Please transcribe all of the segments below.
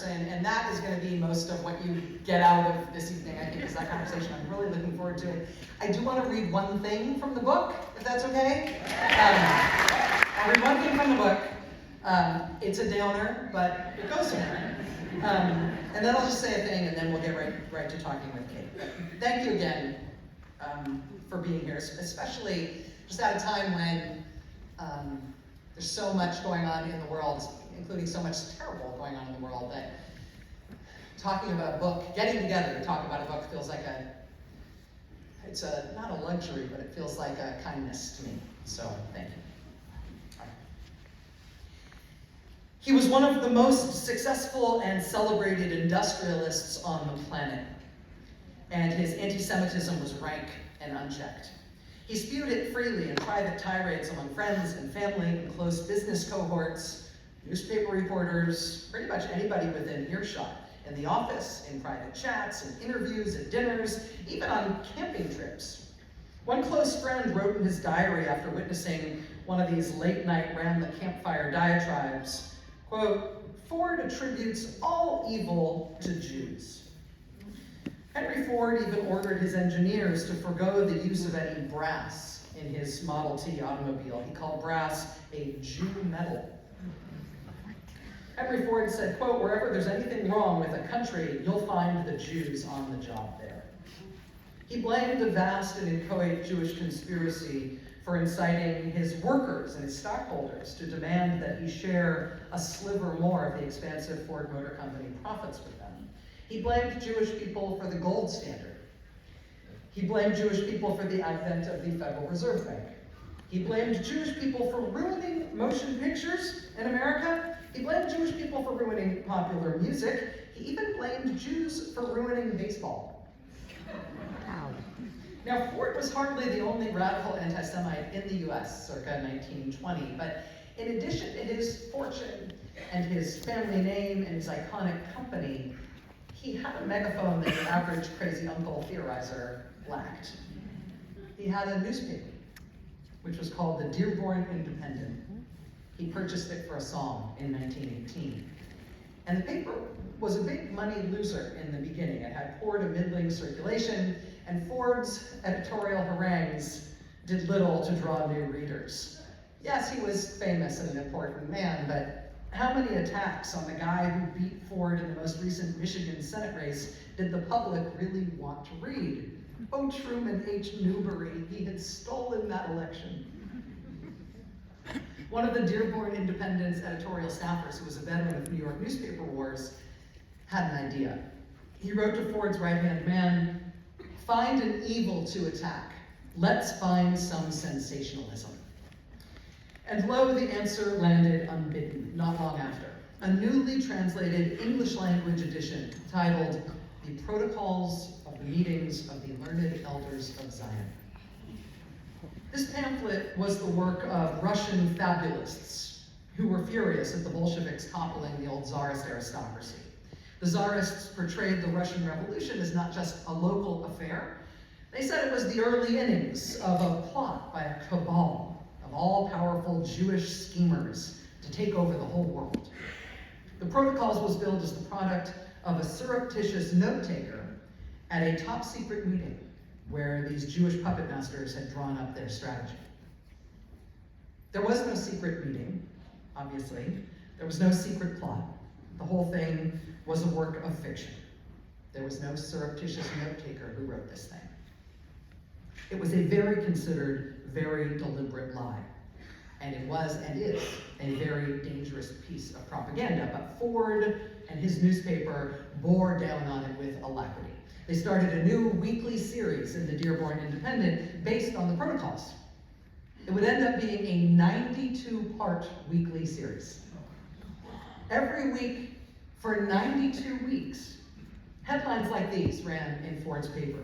person, and that is going to be most of what you get out of this evening, I think, is that conversation. I'm really looking forward to it. I do want to read one thing from the book, if that's okay. I'll read one thing from the book. It's a downer, but it goes somewhere. And then I'll just say a thing, and then we'll get right to talking with Kate. But thank you again for being here, especially just at a time when there's so much going on in the world, including so much terrible going on in the world, that talking about a book, getting together to talk about a book feels like not a luxury, but it feels like a kindness to me. So thank you. He was one of the most successful and celebrated industrialists on the planet, and his anti-Semitism was rank and unchecked. He spewed it freely in private tirades among friends and family and close business cohorts, newspaper reporters, pretty much anybody within earshot, in the office, in private chats, in interviews, at dinners, even on camping trips. One close friend wrote in his diary after witnessing one of these late-night round-the-campfire diatribes, quote, "Ford attributes all evil to Jews." Henry Ford even ordered his engineers to forego the use of any brass in his Model T automobile. He called brass a Jew metal. Henry Ford said, quote, "Wherever there's anything wrong with a country, you'll find the Jews on the job there." He blamed the vast and inchoate Jewish conspiracy for inciting his workers and his stockholders to demand that he share a sliver more of the expansive Ford Motor Company profits with them. He blamed Jewish people for the gold standard. He blamed Jewish people for the advent of the Federal Reserve Bank. He blamed Jewish people for ruining motion pictures in America. He blamed Jewish people for ruining popular music. He even blamed Jews for ruining baseball. Now, Ford was hardly the only radical anti-Semite in the US circa 1920, but in addition to his fortune and his family name and his iconic company, he had a megaphone that the average crazy uncle theorizer lacked. He had a newspaper, which was called the Dearborn Independent. He purchased it for a song in 1918. And the paper was a big money loser in the beginning. It had poor to middling circulation, and Ford's editorial harangues did little to draw new readers. Yes, he was famous and an important man, but how many attacks on the guy who beat Ford in the most recent Michigan Senate race did the public really want to read? Oh, Truman H. Newberry, he had stolen that election. One of the Dearborn Independent's editorial staffers, who was a veteran of New York newspaper wars, had an idea. He wrote to Ford's right-hand man, "Find an evil to attack. Let's find some sensationalism." And lo, the answer landed unbidden, not long after. A newly translated English language edition titled "The Protocols of the Meetings of the Learned Elders of Zion." This pamphlet was the work of Russian fabulists who were furious at the Bolsheviks toppling the old Tsarist aristocracy. The Tsarists portrayed the Russian Revolution as not just a local affair. They said it was the early innings of a plot by a cabal of all-powerful Jewish schemers to take over the whole world. The Protocols was billed as the product of a surreptitious note-taker at a top-secret meeting where these Jewish puppet masters had drawn up their strategy. There was no secret meeting, obviously. There was no secret plot. The whole thing was a work of fiction. There was no surreptitious note-taker who wrote this thing. It was a very considered, very deliberate lie. And it was, and is, a very dangerous piece of propaganda. But Ford and his newspaper bore down on it with alacrity. They started a new weekly series in the Dearborn Independent based on the Protocols. It would end up being a 92-part weekly series. Every week, for 92 weeks, headlines like these ran in Ford's paper.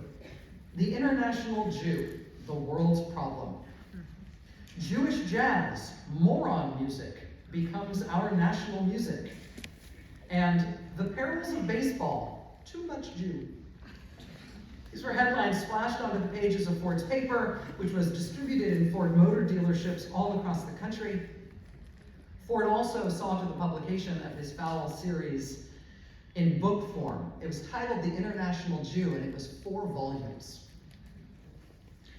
"The International Jew, the World's Problem." "Jewish jazz, moron music, becomes our national music." And "The Perils of Baseball, too much Jew." These were headlines splashed onto the pages of Ford's paper, which was distributed in Ford motor dealerships all across the country. Ford also saw to the publication of his foul series in book form. It was titled The International Jew, and it was 4 volumes.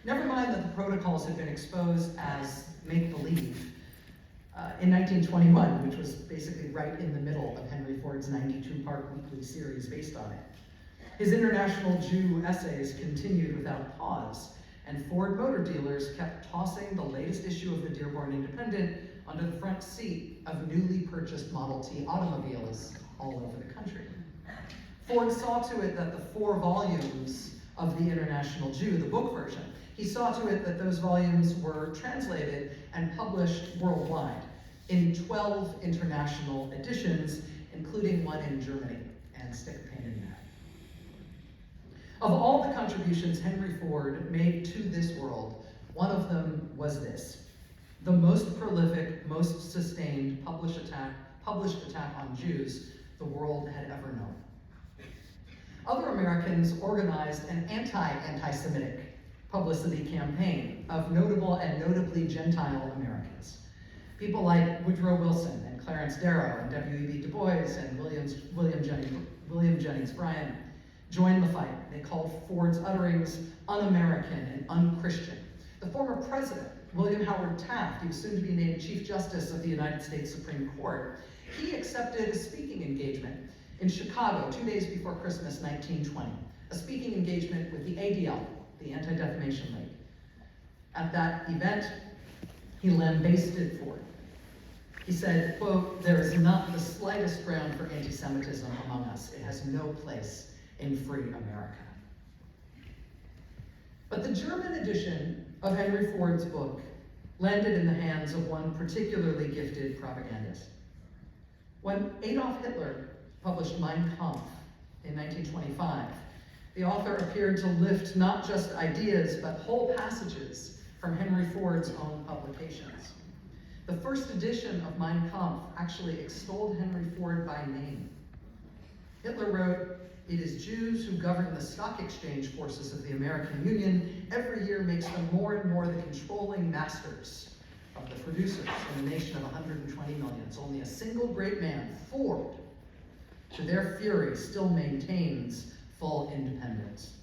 Never mind that the protocols had been exposed as make-believe in 1921, which was basically right in the middle of Henry Ford's 92-part weekly series based on it. His International Jew essays continued without pause, and Ford motor dealers kept tossing the latest issue of the Dearborn Independent onto the front seat of newly purchased Model T automobiles all over the country. Ford saw to it that the 4 volumes of The International Jew, the book version, he saw to it that those volumes were translated and published worldwide in 12 international editions, including one in Germany, and stick a pin in that. Of all the contributions Henry Ford made to this world, one of them was this: the most prolific, most sustained published attack on Jews the world had ever known. Other Americans organized an anti-Semitic publicity campaign of notable and notably Gentile Americans. People like Woodrow Wilson and Clarence Darrow and W.E.B. Du Bois and William Jennings Bryan joined the fight. They called Ford's utterings un-American and un-Christian. The former president, William Howard Taft, he was soon to be named Chief Justice of the United States Supreme Court, he accepted a speaking engagement in Chicago 2 days before Christmas 1920, a speaking engagement with the ADL, the Anti-Defamation League. At that event, he lambasted Ford. He said, quote, "There is not the slightest ground for anti-Semitism among us. It has no place in free America." But the German edition of Henry Ford's book landed in the hands of one particularly gifted propagandist. When Adolf Hitler published Mein Kampf in 1925, the author appeared to lift not just ideas, but whole passages from Henry Ford's own publications. The first edition of Mein Kampf actually extolled Henry Ford by name. Hitler wrote, "It is Jews who govern the stock exchange forces of the American Union. Every year makes them more and more the controlling masters of the producers in a nation of 120 million. It's only a single great man, Ford, to their fury still maintains full independence."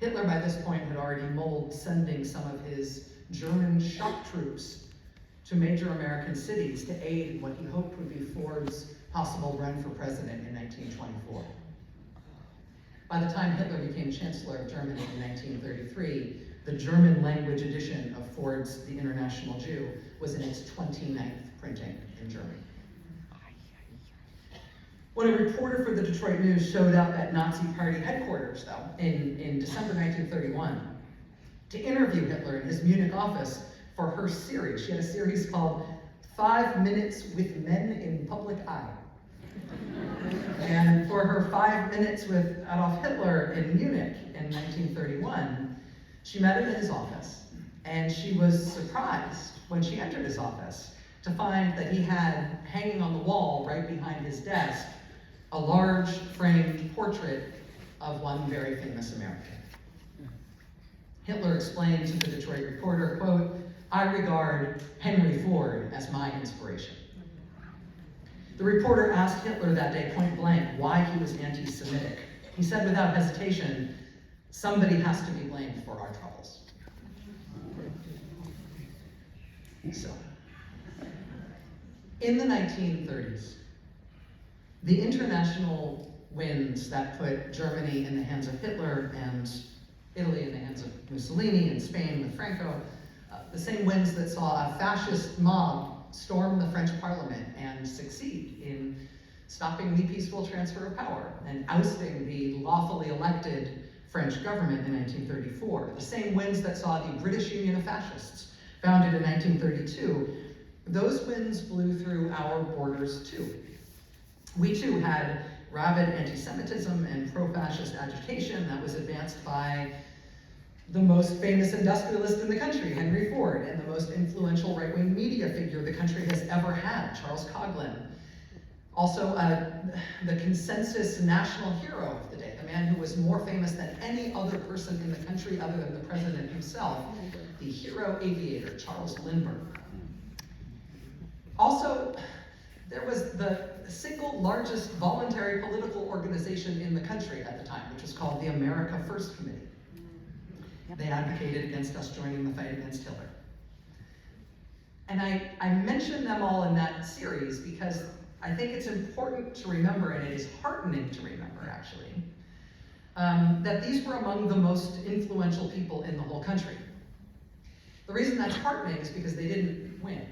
Hitler, by this point, had already mulled sending some of his German shock troops to major American cities to aid what he hoped would be Ford's possible run for president in 1924. By the time Hitler became Chancellor of Germany in 1933, the German language edition of Ford's The International Jew was in its 29th printing in Germany. When a reporter for the Detroit News showed up at Nazi Party headquarters, though, in December 1931, to interview Hitler in his Munich office for her series, she had a series called 5 Minutes with Men in Public Eye. And for her 5 minutes with Adolf Hitler in Munich in 1931, she met him in his office, and she was surprised when she entered his office to find that he had hanging on the wall right behind his desk a large framed portrait of one very famous American. Hitler explained to the Detroit Reporter, quote, "I regard Henry Ford as my inspiration." The reporter asked Hitler that day point blank why he was anti-Semitic. He said without hesitation, "Somebody has to be blamed for our troubles." So, in the 1930s, the international winds that put Germany in the hands of Hitler and Italy in the hands of Mussolini and Spain with Franco, the same winds that saw a fascist mob storm the French Parliament and succeed in stopping the peaceful transfer of power and ousting the lawfully elected French government in 1934. The same winds that saw the British Union of Fascists founded in 1932, those winds blew through our borders too. We too had rabid anti-Semitism and pro-fascist agitation that was advanced by the most famous industrialist in the country, Henry Ford, and the most influential right-wing media figure the country has ever had, Charles Coughlin. Also, the consensus national hero of the day, the man who was more famous than any other person in the country other than the president himself, the hero aviator, Charles Lindbergh. Also, there was the single largest voluntary political country at the time, which was called the America First Committee. They advocated against us joining the fight against Hitler. And I mention them all in that series because I think it's important to remember, and it is heartening to remember actually, that these were among the most influential people in the whole country. The reason that's heartening is because they didn't win.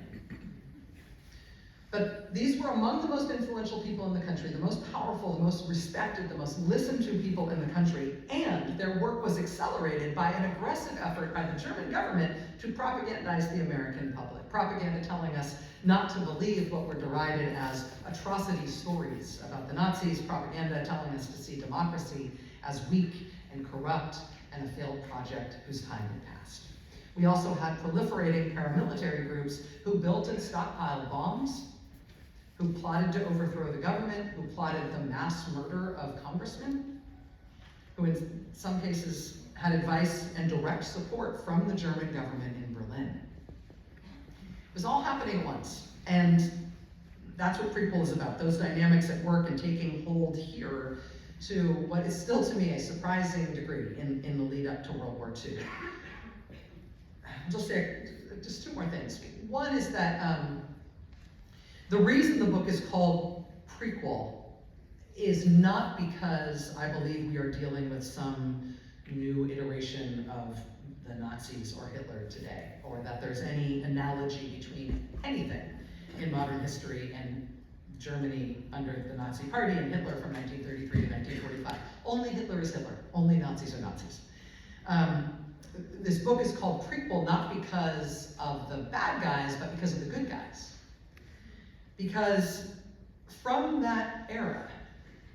But these were among the most influential people in the country, the most powerful, the most respected, the most listened to people in the country, and their work was accelerated by an aggressive effort by the German government to propagandize the American public. Propaganda telling us not to believe what were derided as atrocity stories about the Nazis, propaganda telling us to see democracy as weak and corrupt and a failed project whose time had passed. We also had proliferating paramilitary groups who built and stockpiled bombs, who plotted to overthrow the government, who plotted the mass murder of congressmen, who in some cases had advice and direct support from the German government in Berlin. It was all happening at once, and that's what Prequel is about, those dynamics at work and taking hold here to what is still to me a surprising degree in the lead up to World War II. I'll just say just two more things. One is that the reason the book is called Prequel is not because I believe we are dealing with some new iteration of the Nazis or Hitler today, or that there's any analogy between anything in modern history and Germany under the Nazi Party and Hitler from 1933 to 1945. Only Hitler is Hitler, only Nazis are Nazis. This book is called Prequel not because of the bad guys, but because of the good guys. Because from that era,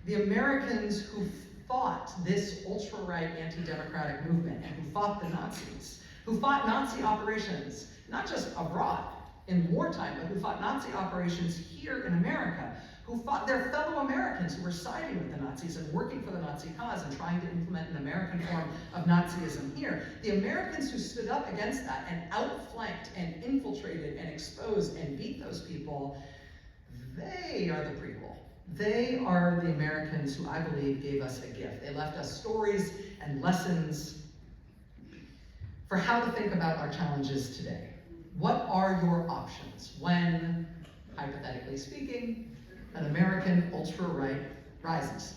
the Americans who fought this ultra-right anti-democratic movement and who fought the Nazis, who fought Nazi operations, not just abroad in wartime, but who fought Nazi operations here in America, who fought their fellow Americans who were siding with the Nazis and working for the Nazi cause and trying to implement an American form of Nazism here. The Americans who stood up against that and outflanked and infiltrated and exposed and beat those people, they are the Prequel. They are the Americans who I believe gave us a gift. They left us stories and lessons for how to think about our challenges today. What are your options when, hypothetically speaking, an American ultra-right rises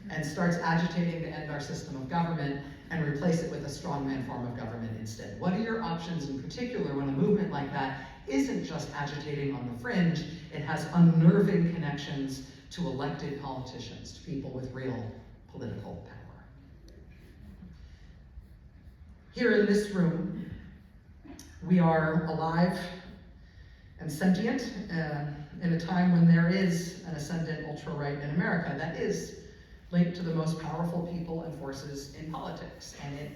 and starts agitating to end our system of government and replace it with a strongman form of government instead? What are your options in particular when a movement like that isn't just agitating on the fringe, it has unnerving connections to elected politicians, to people with real political power? Here in this room, we are alive and sentient in a time when there is an ascendant ultra-right in America that is linked to the most powerful people and forces in politics. And it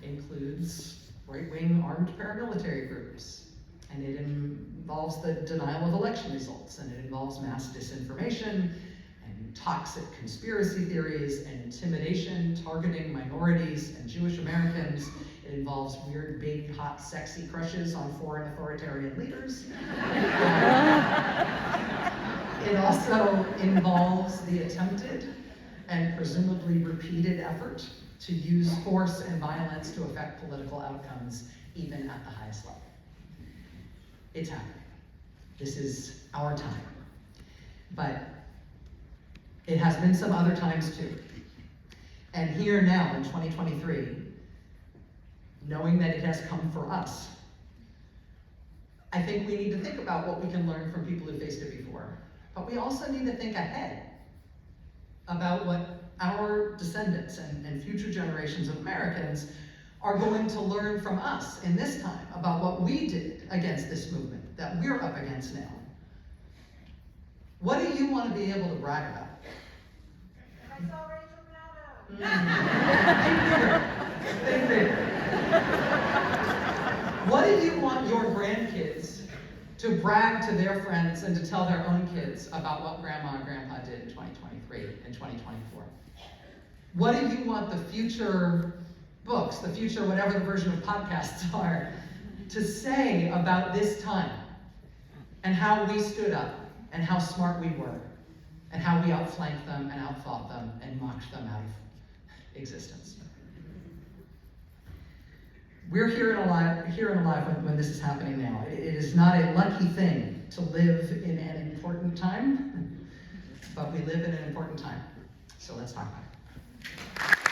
includes right-wing armed paramilitary groups. And it involves the denial of election results, and it involves mass disinformation, and toxic conspiracy theories, and intimidation, targeting minorities and Jewish Americans. It involves weird, big, hot, sexy crushes on foreign authoritarian leaders. It also involves the attempted and presumably repeated effort to use force and violence to affect political outcomes, even at the highest level. It's happening. This is our time. But it has been some other times too. And here now in 2023, knowing that it has come for us, I think we need to think about what we can learn from people who faced it before. But we also need to think ahead about what our descendants and future generations of Americans are going to learn from us in this time about what we did against this movement that we're up against now. What do you want to be able to brag about? I saw Rachel Maddow. Think bigger. What do you want your grandkids to brag to their friends and to tell their own kids about what grandma and grandpa did in 2023 and 2024? What do you want the future books, the future whatever the version of podcasts are, to say about this time and how we stood up and how smart we were and how we outflanked them and outthought them and mocked them out of existence. We're here and alive when this is happening now. It is not a lucky thing to live in an important time, but we live in an important time. So let's talk about it.